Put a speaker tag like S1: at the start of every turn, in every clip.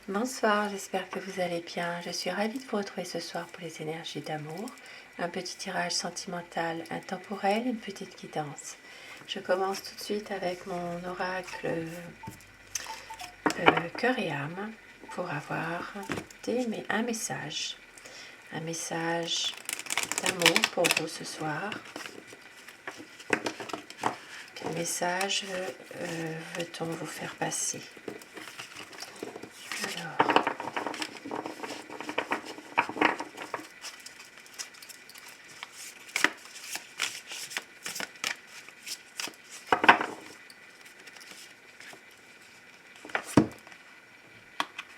S1: Bonsoir, j'espère que vous allez bien. Je suis ravie de vous retrouver ce soir pour les énergies d'amour. Un petit tirage sentimental intemporel, une petite guidance. Je commence tout de suite avec mon oracle cœur et âme pour avoir un message. Un message d'amour pour vous ce soir. Quel message veut-on vous faire passer?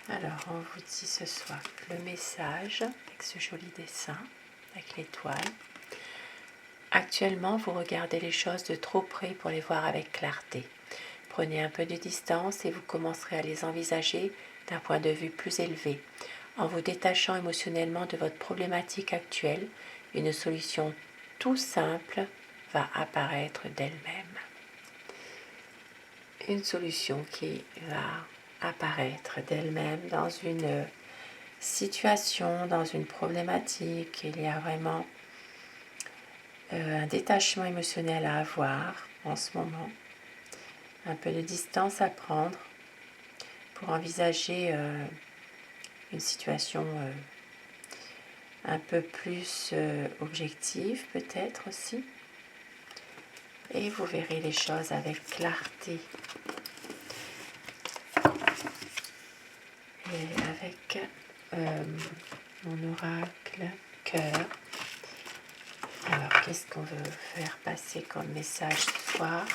S1: Alors, on vous dit ce soir le message avec ce joli dessin, avec l'étoile. Actuellement, vous regardez les choses de trop près pour les voir avec clarté. Prenez un peu de distance et vous commencerez à les envisager d'un point de vue plus élevé. En vous détachant émotionnellement de votre problématique actuelle, une solution tout simple va apparaître d'elle-même. Une solution qui va apparaître d'elle-même dans une situation, dans une problématique. Il y a vraiment un détachement émotionnel à avoir en ce moment, un peu de distance à prendre pour envisager une situation un peu plus objective peut-être aussi, et vous verrez les choses avec clarté et avec mon oracle cœur. Alors, qu'est-ce qu'on veut faire passer comme message ce soir?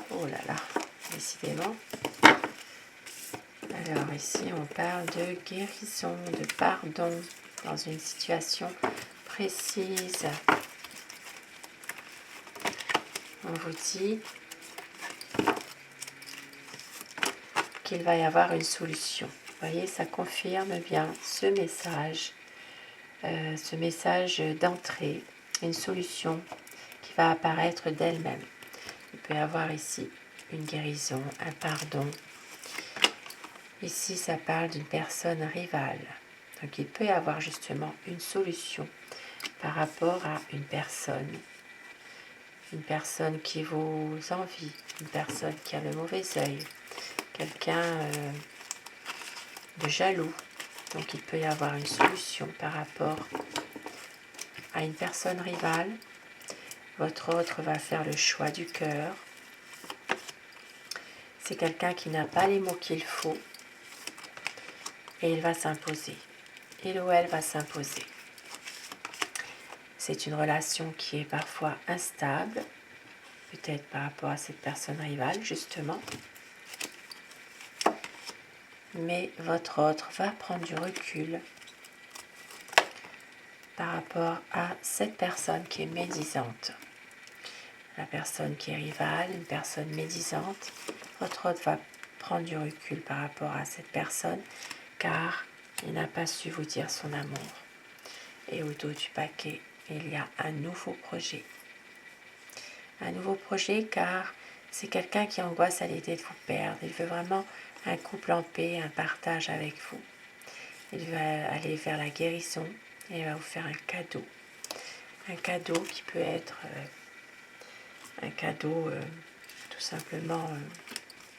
S1: Oh là là, décidément. Alors ici, on parle de guérison, de pardon dans une situation précise. On vous dit qu'il va y avoir une solution. Vous voyez, ça confirme bien ce message d'entrée, une solution qui va apparaître d'elle-même. Il peut y avoir ici une guérison, un pardon. Ici, ça parle d'une personne rivale. Donc, il peut y avoir justement une solution par rapport à une personne qui vous envie, une personne qui a le mauvais œil, quelqu'un de jaloux. Donc, il peut y avoir une solution par rapport à une personne rivale. Votre autre va faire le choix du cœur. C'est quelqu'un qui n'a pas les mots qu'il faut et il va s'imposer. Il ou elle va s'imposer. C'est une relation qui est parfois instable, peut-être par rapport à cette personne rivale justement. Mais votre autre va prendre du recul par rapport à cette personne qui est médisante. La personne qui est rivale, une personne médisante, votre autre va prendre du recul par rapport à cette personne car il n'a pas su vous dire son amour. Et au dos du paquet, il y a un nouveau projet. Un nouveau projet car c'est quelqu'un qui angoisse à l'idée de vous perdre. Il veut vraiment un couple en paix, un partage avec vous. Il va aller vers la guérison et il va vous faire un cadeau. Un cadeau qui peut être un cadeau tout simplement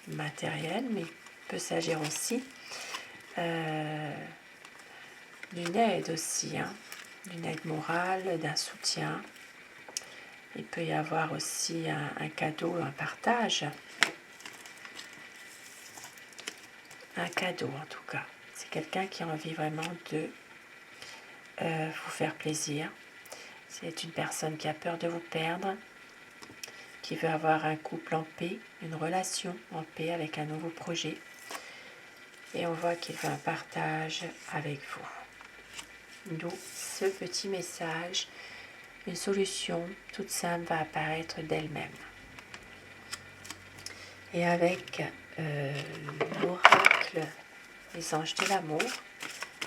S1: matériel, mais il peut s'agir aussi d'une aide aussi, d'une aide morale, d'un soutien. Il peut y avoir aussi un cadeau, un partage. Un cadeau en tout cas. C'est quelqu'un qui a envie vraiment de vous faire plaisir. C'est une personne qui a peur de vous perdre, qui veut avoir un couple en paix, une relation en paix avec un nouveau projet. Et on voit qu'il veut un partage avec vous. D'où ce petit message. Une solution toute simple va apparaître d'elle-même. Et avec l'oracle des anges de l'amour,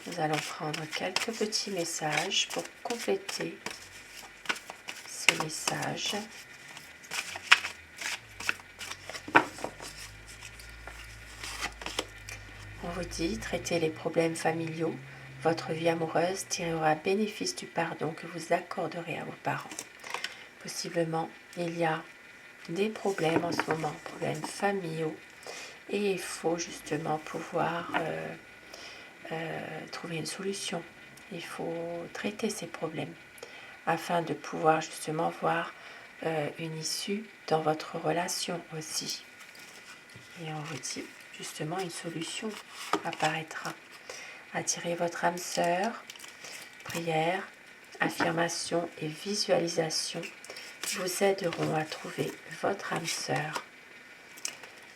S1: nous allons prendre quelques petits messages pour compléter ces messages. on vous dit, traitez les problèmes familiaux. Votre vie amoureuse tirera bénéfice du pardon que vous accorderez à vos parents. Possiblement, il y a des problèmes en ce moment, problèmes familiaux, et il faut justement pouvoir trouver une solution. Il faut traiter ces problèmes afin de pouvoir justement voir une issue dans votre relation aussi. Et on vous dit justement une solution apparaîtra. Attirez votre âme sœur, prière, affirmation et visualisation vous aideront à trouver votre âme sœur.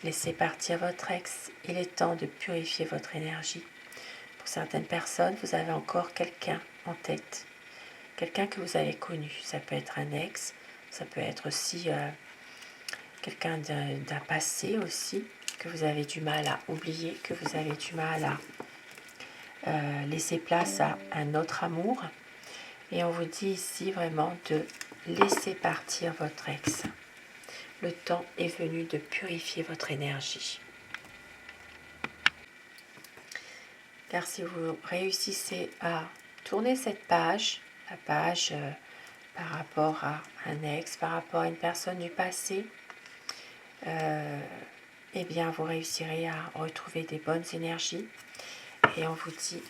S1: Laissez partir votre ex, il est temps de purifier votre énergie. Pour certaines personnes, vous avez encore quelqu'un en tête, quelqu'un que vous avez connu. Ça peut être un ex, ça peut être aussi quelqu'un d'un passé aussi, que vous avez du mal à oublier, que vous avez du mal à laisser place à un autre amour. Et on vous dit ici vraiment de laisser partir votre ex. Le temps est venu de purifier votre énergie. Car si vous réussissez à tourner cette page, la page par rapport à un ex, par rapport à une personne du passé, eh bien vous réussirez à retrouver des bonnes énergies. Et on vous dit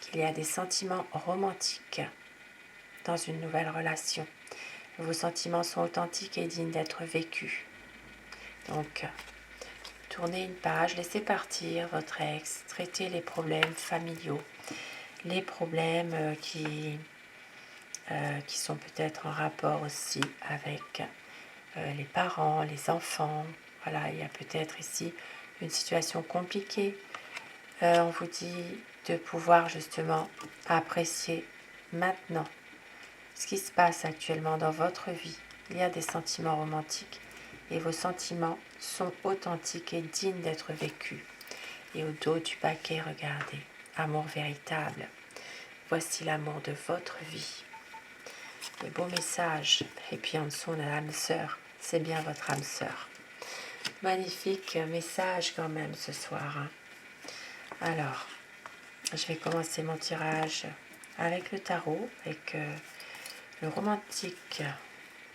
S1: qu'il y a des sentiments romantiques dans une nouvelle relation. Vos sentiments sont authentiques et dignes d'être vécus. Donc, tournez une page, laissez partir votre ex, traitez les problèmes familiaux, les problèmes qui sont peut-être en rapport aussi avec les parents, les enfants. Voilà, il y a peut-être ici une situation compliquée. On vous dit de pouvoir justement apprécier maintenant ce qui se passe actuellement dans votre vie. Il y a des sentiments romantiques et vos sentiments sont authentiques et dignes d'être vécus. Et au dos du paquet, regardez, amour véritable. Voici l'amour de votre vie. Le beau message. Et puis en dessous, on a l'âme sœur. C'est bien votre âme sœur. Magnifique message quand même ce soir. Alors, je vais commencer mon tirage avec le tarot, avec le romantique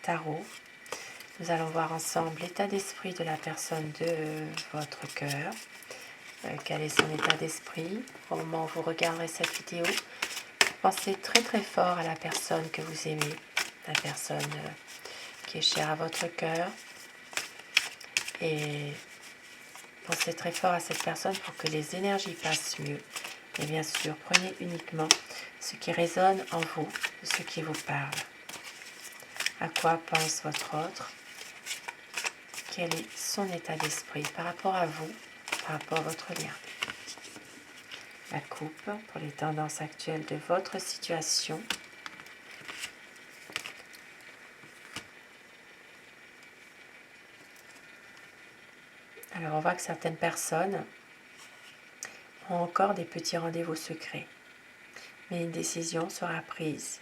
S1: tarot. Nous allons voir ensemble l'état d'esprit de la personne de votre cœur. Quel est son état d'esprit au moment où vous regarderez cette vidéo. Pensez très très fort à la personne que vous aimez, la personne qui est chère à votre cœur. Et pensez très fort à cette personne pour que les énergies passent mieux. Et bien sûr, prenez uniquement ce qui résonne en vous, ce qui vous parle. À quoi pense votre autre? Quel est son état d'esprit par rapport à vous, par rapport à votre lien? La coupe pour les tendances actuelles de votre situation. Alors on voit que certaines personnes ont encore des petits rendez-vous secrets. Mais une décision sera prise.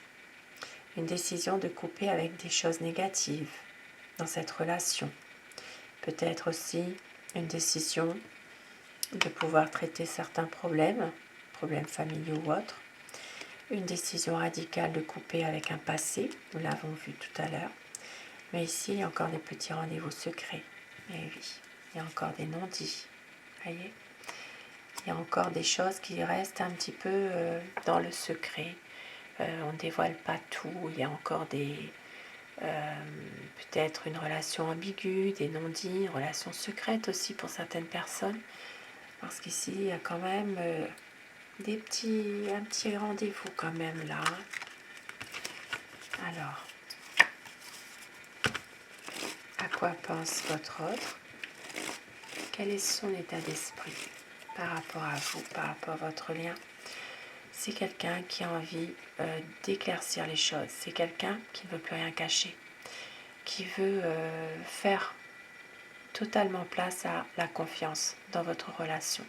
S1: Une décision de couper avec des choses négatives dans cette relation. Peut-être aussi une décision de pouvoir traiter certains problèmes familiaux ou autres. Une décision radicale de couper avec un passé, nous l'avons vu tout à l'heure. Mais ici, il y a encore des petits rendez-vous secrets. Et oui, il y a encore des non-dits. Voyez ? Il y a encore des choses qui restent un petit peu dans le secret. On ne dévoile pas tout. Il y a encore peut-être une relation ambiguë, des non-dits, une relation secrète aussi pour certaines personnes. Parce qu'ici, il y a quand même un petit rendez-vous quand même là. Alors, à quoi pense votre autre? Quel est son état d'esprit par rapport à vous, par rapport à votre lien? C'est quelqu'un qui a envie d'éclaircir les choses. C'est quelqu'un qui ne veut plus rien cacher, qui veut faire totalement place à la confiance dans votre relation,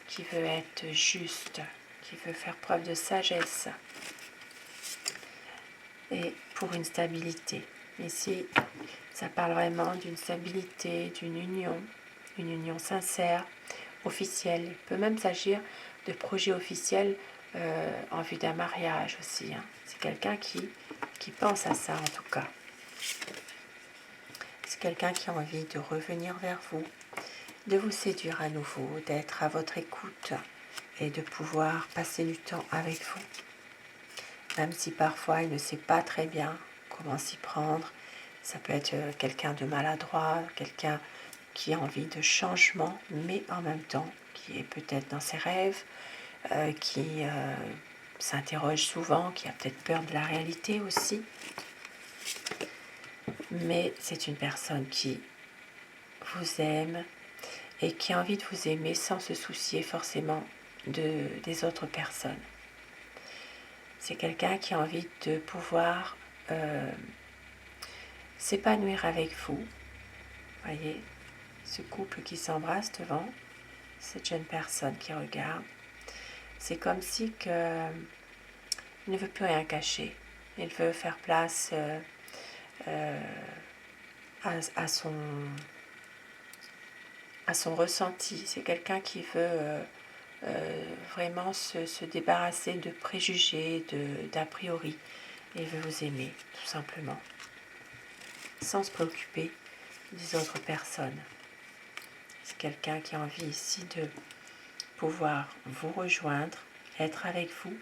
S1: qui veut être juste, qui veut faire preuve de sagesse et pour une stabilité. Ici, ça parle vraiment d'une stabilité, d'une union sincère, officiels. Il peut même s'agir de projets officiels en vue d'un mariage aussi. C'est quelqu'un qui pense à ça en tout cas. C'est quelqu'un qui a envie de revenir vers vous, de vous séduire à nouveau, d'être à votre écoute et de pouvoir passer du temps avec vous. Même si parfois il ne sait pas très bien comment s'y prendre. Ça peut être quelqu'un de maladroit, quelqu'un qui a envie de changement, mais en même temps qui est peut-être dans ses rêves, qui s'interroge souvent, qui a peut-être peur de la réalité aussi. Mais c'est une personne qui vous aime et qui a envie de vous aimer sans se soucier forcément des autres personnes. C'est quelqu'un qui a envie de pouvoir s'épanouir avec vous. Voyez, ce couple qui s'embrasse devant cette jeune personne qui regarde, c'est comme si il ne veut plus rien cacher. Il veut faire place à son ressenti. C'est quelqu'un qui veut vraiment se débarrasser de préjugés, d'a priori, et veut vous aimer, tout simplement, sans se préoccuper des autres personnes. C'est quelqu'un qui a envie ici de pouvoir vous rejoindre, être avec vous,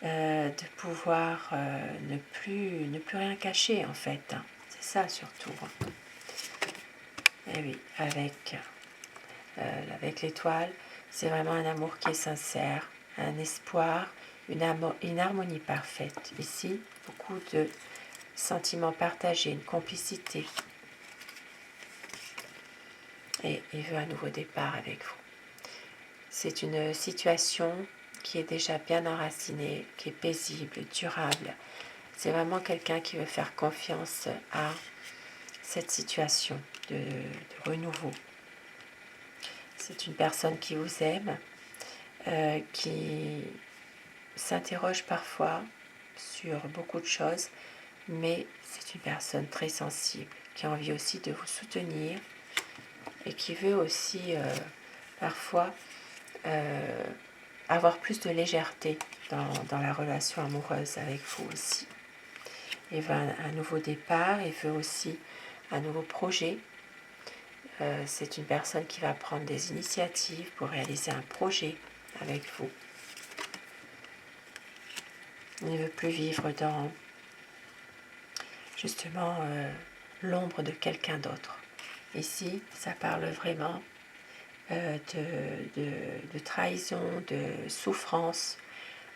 S1: de pouvoir ne plus rien cacher en fait. C'est ça surtout. Et oui, avec l'étoile, c'est vraiment un amour qui est sincère, un espoir, une harmonie parfaite. Ici, beaucoup de sentiments partagés, une complicité. Et il veut un nouveau départ avec vous. C'est une situation qui est déjà bien enracinée, qui est paisible, durable. C'est vraiment quelqu'un qui veut faire confiance à cette situation de renouveau. C'est une personne qui vous aime, qui s'interroge parfois sur beaucoup de choses, mais c'est une personne très sensible, qui a envie aussi de vous soutenir et qui veut aussi parfois avoir plus de légèreté dans la relation amoureuse avec vous aussi. Il veut un nouveau départ, il veut aussi un nouveau projet. C'est une personne qui va prendre des initiatives pour réaliser un projet avec vous. Il ne veut plus vivre dans justement l'ombre de quelqu'un d'autre. Ici, ça parle vraiment de trahison, de souffrance.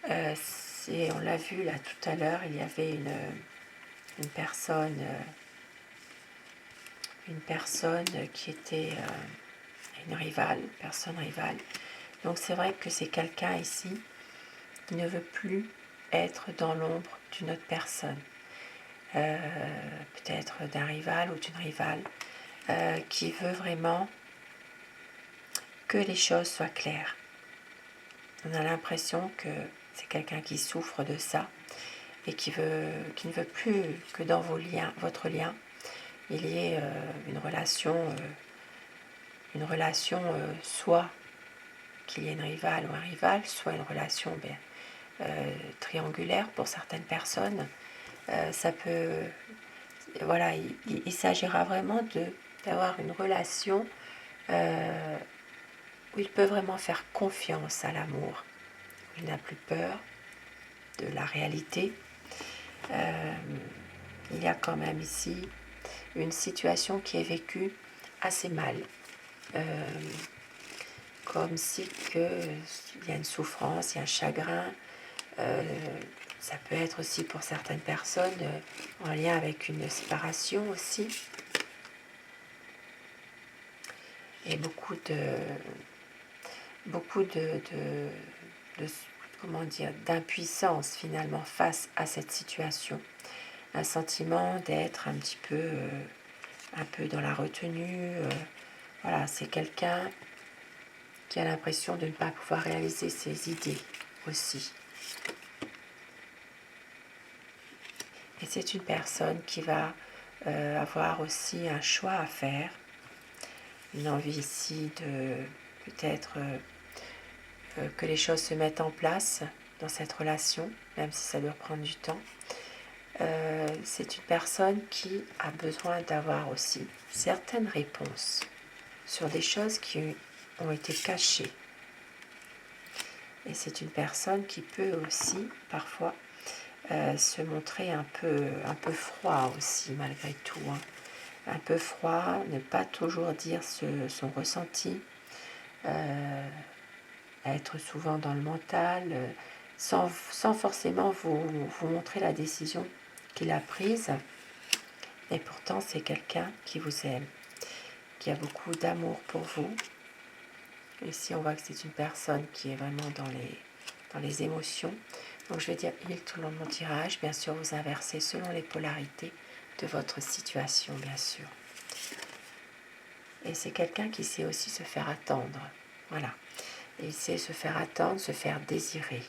S1: On l'a vu là tout à l'heure, il y avait une personne qui était une personne rivale. Donc c'est vrai que c'est quelqu'un ici qui ne veut plus être dans l'ombre d'une autre personne, peut-être d'un rival ou d'une rivale, qui veut vraiment que les choses soient claires. On a l'impression que c'est quelqu'un qui souffre de ça et qui ne veut plus que dans votre lien, il y ait une relation soit qu'il y ait une rivale ou un rival, soit une relation triangulaire pour certaines personnes. Ça peut, voilà, il s'agira vraiment d'avoir une relation où il peut vraiment faire confiance à l'amour, où il n'a plus peur de la réalité. Il y a quand même ici une situation qui est vécue assez mal, comme si il y a une souffrance, il y a un chagrin. Ça peut être aussi pour certaines personnes en lien avec une séparation aussi. Et beaucoup comment dire, d'impuissance finalement face à cette situation. Un sentiment d'être un peu dans la retenue. Voilà, c'est quelqu'un qui a l'impression de ne pas pouvoir réaliser ses idées aussi. Et c'est une personne qui va avoir aussi un choix à faire, une envie ici peut-être que les choses se mettent en place dans cette relation, même si ça doit prendre du temps. C'est une personne qui a besoin d'avoir aussi certaines réponses sur des choses qui ont été cachées. Et c'est une personne qui peut aussi parfois se montrer un peu froid aussi malgré tout. Hein. Un peu froid, ne pas toujours dire son ressenti, être souvent dans le mental, sans forcément vous montrer la décision qu'il a prise. Et pourtant, c'est quelqu'un qui vous aime, qui a beaucoup d'amour pour vous. Ici, on voit que c'est une personne qui est vraiment dans les émotions. Donc, je vais dire il tout le long de mon tirage. Bien sûr, vous inversez selon les polarités de votre situation, bien sûr. Et c'est quelqu'un qui sait aussi se faire attendre. Voilà. Et il sait se faire attendre, se faire désirer.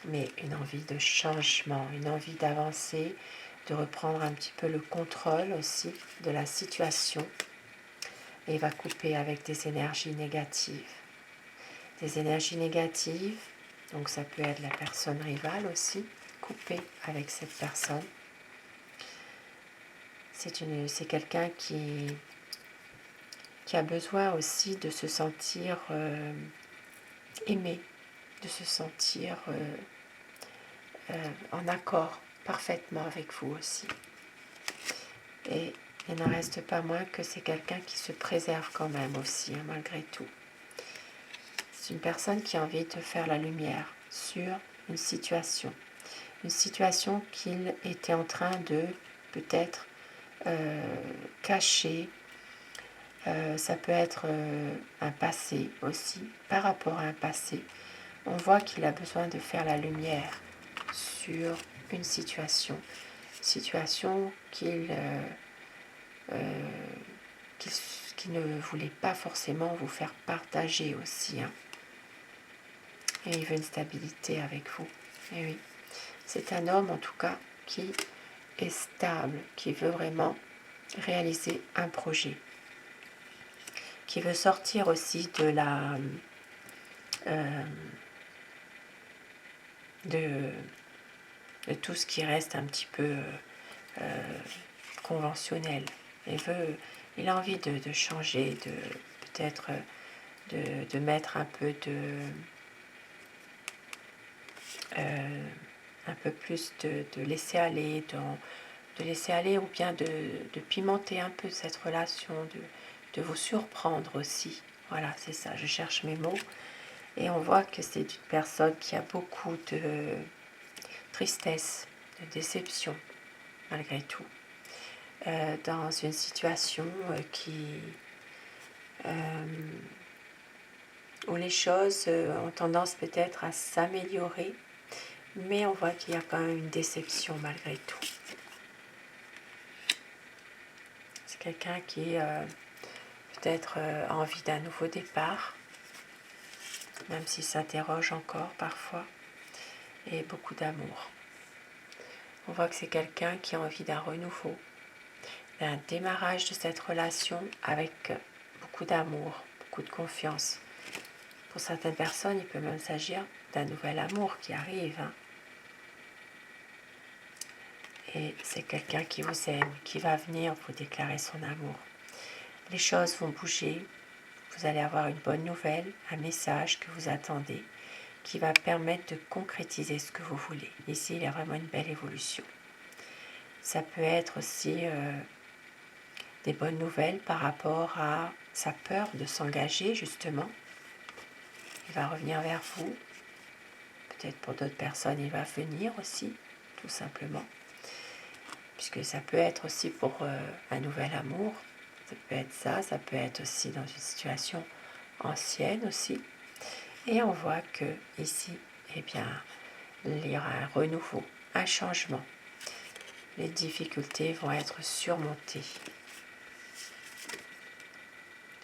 S1: Mais une envie de changement, une envie d'avancer, de reprendre un petit peu le contrôle aussi de la situation. Et il va couper avec des énergies négatives. Des énergies négatives, donc ça peut être la personne rivale aussi, couper avec cette personne. C'est quelqu'un qui a besoin aussi de se sentir aimé, de se sentir en accord parfaitement avec vous aussi. Et il n'en reste pas moins que c'est quelqu'un qui se préserve quand même aussi, hein, malgré tout. C'est une personne qui a envie de faire la lumière sur une situation qu'il était en train de peut-être cacher. Ça peut être un passé aussi, par rapport à un passé. On voit qu'il a besoin de faire la lumière sur une situation qu'il ne voulait pas forcément vous faire partager aussi. Hein. Et il veut une stabilité avec vous. Et oui, c'est un homme en tout cas qui est stable, qui veut vraiment réaliser un projet, qui veut sortir aussi de de tout ce qui reste un petit peu conventionnel. Il a envie de changer, de peut-être de mettre un peu un peu plus de laisser aller, de laisser aller ou bien de pimenter un peu cette relation, de vous surprendre aussi. Voilà, c'est ça, je cherche mes mots. Et on voit que c'est une personne qui a beaucoup de tristesse, de déception, malgré tout. Dans une situation où les choses ont tendance peut-être à s'améliorer, mais on voit qu'il y a quand même une déception malgré tout. C'est quelqu'un qui peut-être a envie d'un nouveau départ, même s'il s'interroge encore parfois, et beaucoup d'amour. On voit que c'est quelqu'un qui a envie d'un renouveau, d'un démarrage de cette relation avec beaucoup d'amour, beaucoup de confiance. Pour certaines personnes, il peut même s'agir d'un nouvel amour qui arrive. Hein. Et c'est quelqu'un qui vous aime, qui va venir vous déclarer son amour. Les choses vont bouger, vous allez avoir une bonne nouvelle, un message que vous attendez, qui va permettre de concrétiser ce que vous voulez. Ici, il y a vraiment une belle évolution. Ça peut être aussi des bonnes nouvelles par rapport à sa peur de s'engager, justement. Il va revenir vers vous. Peut-être pour d'autres personnes, il va venir aussi, tout simplement. Puisque ça peut être aussi pour un nouvel amour. Ça peut être ça peut être aussi dans une situation ancienne aussi. Et on voit que ici, eh bien, il y aura un renouveau, un changement. Les difficultés vont être surmontées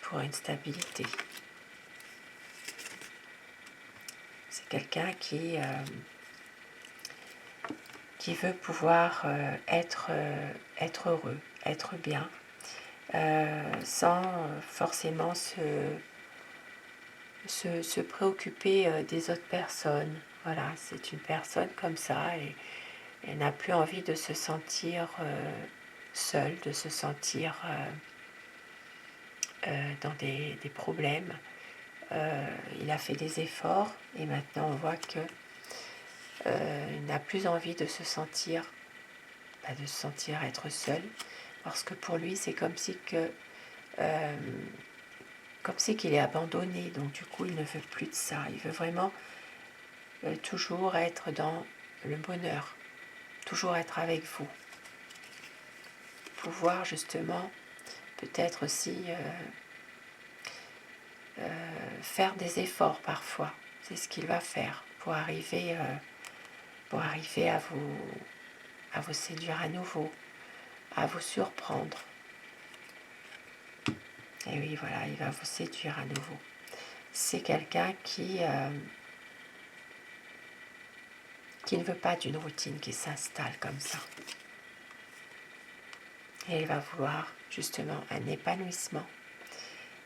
S1: pour une stabilité. C'est quelqu'un qui veut pouvoir être heureux, être bien, sans forcément se préoccuper des autres personnes. Voilà, c'est une personne comme ça et elle n'a plus envie de se sentir seule, de se sentir dans des problèmes. Il a fait des efforts et maintenant on voit que il n'a plus envie de se sentir être seul, parce que pour lui c'est comme si qu'il est abandonné, donc du coup il ne veut plus de ça, il veut vraiment toujours être dans le bonheur, toujours être avec vous, pouvoir justement peut-être aussi faire des efforts parfois, c'est ce qu'il va faire pour arriver à vous séduire à nouveau, à vous surprendre. Et oui, voilà, il va vous séduire à nouveau. C'est quelqu'un qui ne veut pas d'une routine qui s'installe comme ça. Et il va vouloir justement un épanouissement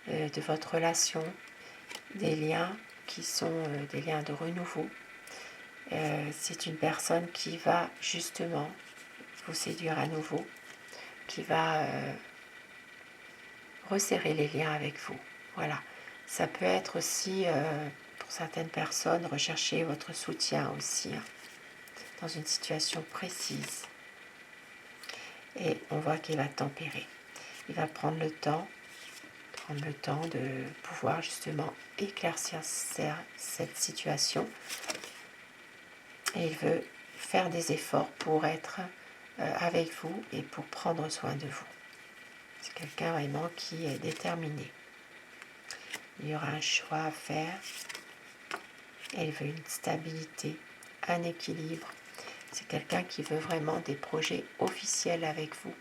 S1: de votre relation, des liens qui sont des liens de renouveau. C'est une personne qui va justement vous séduire à nouveau, qui va resserrer les liens avec vous. Voilà. Ça peut être aussi, pour certaines personnes, rechercher votre soutien aussi, hein, dans une situation précise. Et on voit qu'il va tempérer. Il va prendre le temps de pouvoir justement éclaircir cette situation. Et il veut faire des efforts pour être avec vous et pour prendre soin de vous. C'est quelqu'un vraiment qui est déterminé. Il y aura un choix à faire. Et il veut une stabilité, un équilibre. C'est quelqu'un qui veut vraiment des projets officiels avec vous.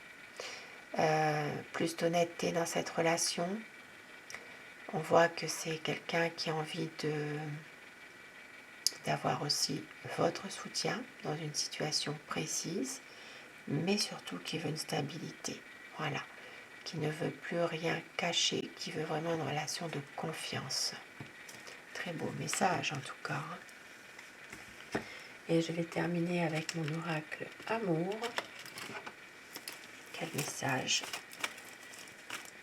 S1: Plus d'honnêteté dans cette relation. On voit que c'est quelqu'un qui a envie d'avoir aussi votre soutien dans une situation précise, mais surtout qui veut une stabilité. Voilà. Qui ne veut plus rien cacher, qui veut vraiment une relation de confiance. Très beau message en tout cas. Et je vais terminer avec mon oracle amour. Quel message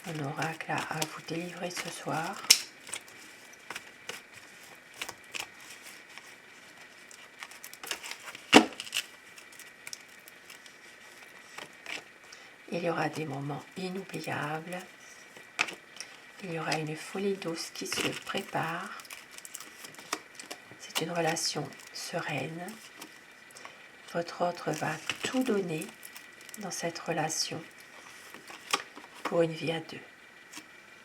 S1: mon oracle a à vous délivrer ce soir? Il y aura des moments inoubliables. Il y aura une folie douce qui se prépare. C'est une relation sereine. Votre autre va tout donner dans cette relation pour une vie à deux.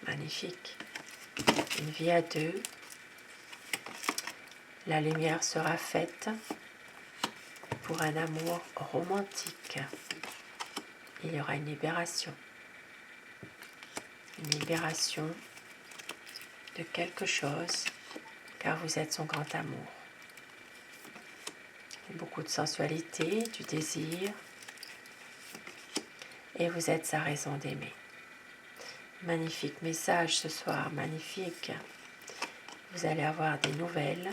S1: Magnifique. Une vie à deux. La lumière sera faite pour un amour romantique. Il y aura une libération. Une libération de quelque chose, car vous êtes son grand amour. Beaucoup de sensualité, du désir, et vous êtes sa raison d'aimer. Magnifique message ce soir, magnifique. Vous allez avoir des nouvelles.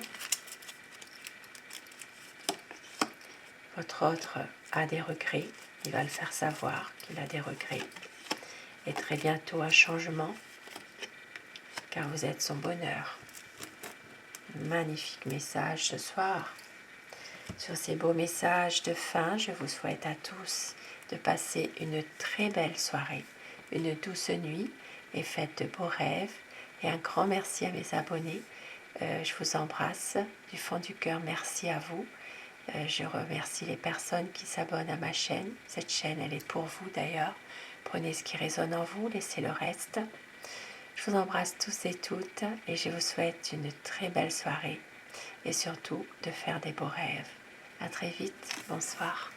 S1: Votre autre a des regrets, il va le faire savoir qu'il a des regrets. Et très bientôt un changement, car vous êtes son bonheur. Magnifique message ce soir. Sur ces beaux messages de fin, je vous souhaite à tous de passer une très belle soirée, une douce nuit et faites de beaux rêves. Et un grand merci à mes abonnés. Je vous embrasse du fond du cœur. Merci à vous. Je remercie les personnes qui s'abonnent à ma chaîne. Cette chaîne, elle est pour vous d'ailleurs. Prenez ce qui résonne en vous, laissez le reste. Je vous embrasse tous et toutes et je vous souhaite une très belle soirée et surtout de faire des beaux rêves. À très vite, bonsoir.